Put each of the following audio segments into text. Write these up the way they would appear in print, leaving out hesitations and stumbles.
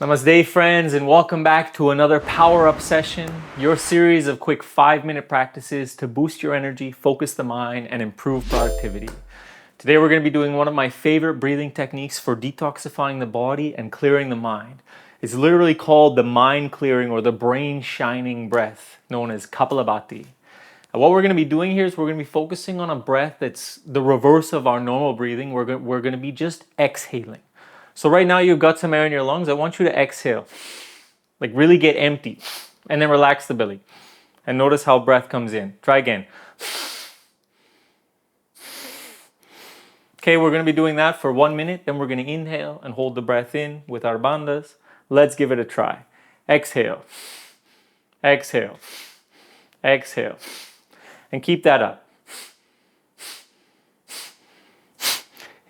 Namaste, friends, and welcome back to another Power Up session, your series of quick 5-minute practices to boost your energy, focus the mind, and improve productivity. Today, we're going to be doing one of my favorite breathing techniques for detoxifying the body and clearing the mind. It's literally called the mind clearing or the brain shining breath, known as Kapalabhati. And what we're going to be doing here is we're going to be focusing on a breath that's the reverse of our normal breathing. We're going to be just exhaling. So right now you've got some air in your lungs. I want you to exhale, like really get empty, and then relax the belly. And notice how breath comes in. Try again. Okay, we're going to be doing that for 1 minute. Then we're going to inhale and hold the breath in with our bandhas. Let's give it a try. Exhale, exhale, exhale, and keep that up.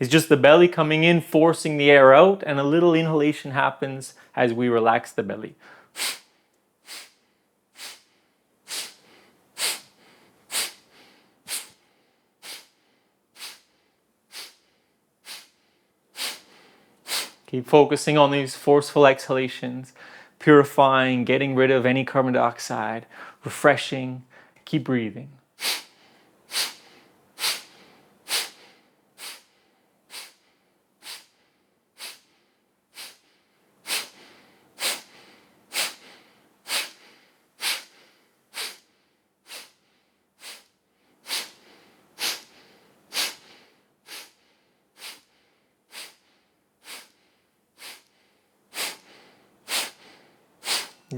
It's just the belly coming in, forcing the air out, and a little inhalation happens as we relax the belly. Keep focusing on these forceful exhalations, purifying, getting rid of any carbon dioxide, refreshing. Keep breathing.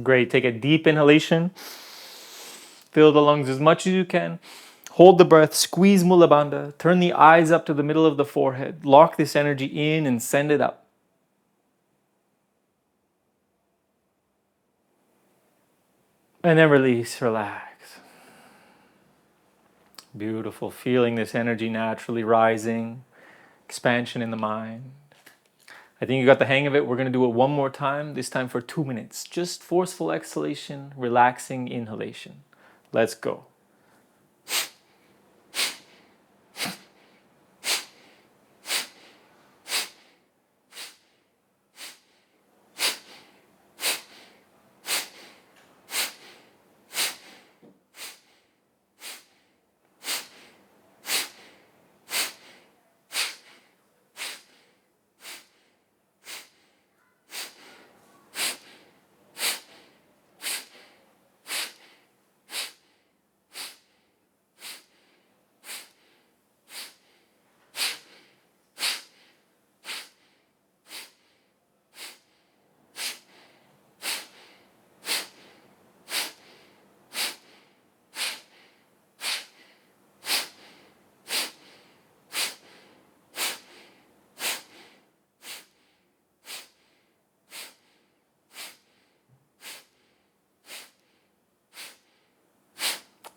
Great. Take a deep inhalation. Fill the lungs as much as you can. Hold the breath. Squeeze Mula Bandha. Turn the eyes up to the middle of the forehead. Lock this energy in and send it up. And then release. Relax. Beautiful. Feeling this energy naturally rising. Expansion in the mind. I think you got the hang of it. We're going to do it one more time, this time for 2 minutes. Just forceful exhalation, relaxing inhalation. Let's go.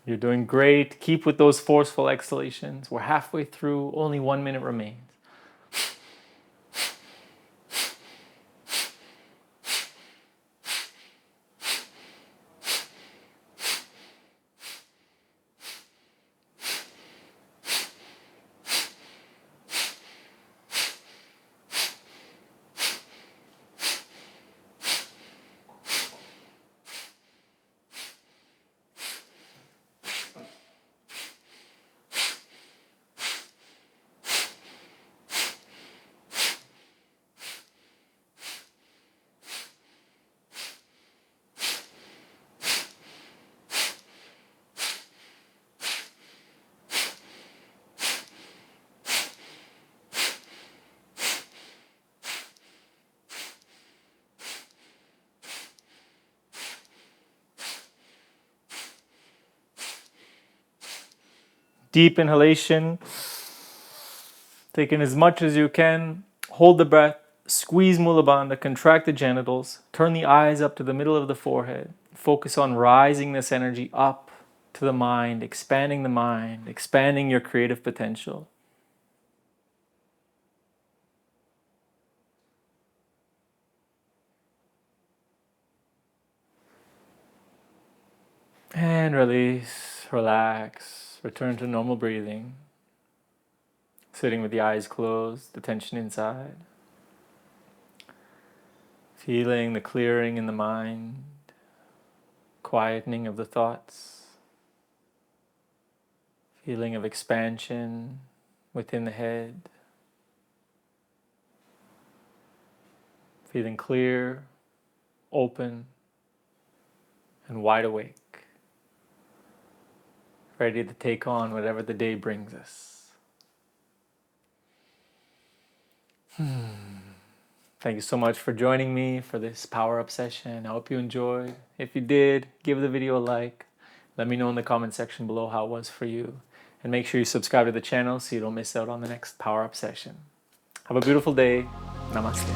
You're doing great. Keep with those forceful exhalations. We're halfway through. Only 1 minute remains. Deep inhalation. Take in as much as you can. Hold the breath. Squeeze Mula Bandha. Contract the genitals. Turn the eyes up to the middle of the forehead. Focus on rising this energy up to the mind, expanding your creative potential. And release, relax, return to normal breathing. Sitting with the eyes closed, the tension inside. Feeling the clearing in the mind, quietening of the thoughts, feeling of expansion within the head, feeling clear, open, and wide awake, ready to take on whatever the day brings us. Thank you so much for joining me for this power up session. I hope you enjoyed. If you did, give the video a like. Let me know in the comment section below how it was for you. And make sure you subscribe to the channel so you don't miss out on the next power up session. Have a beautiful day. Namaste.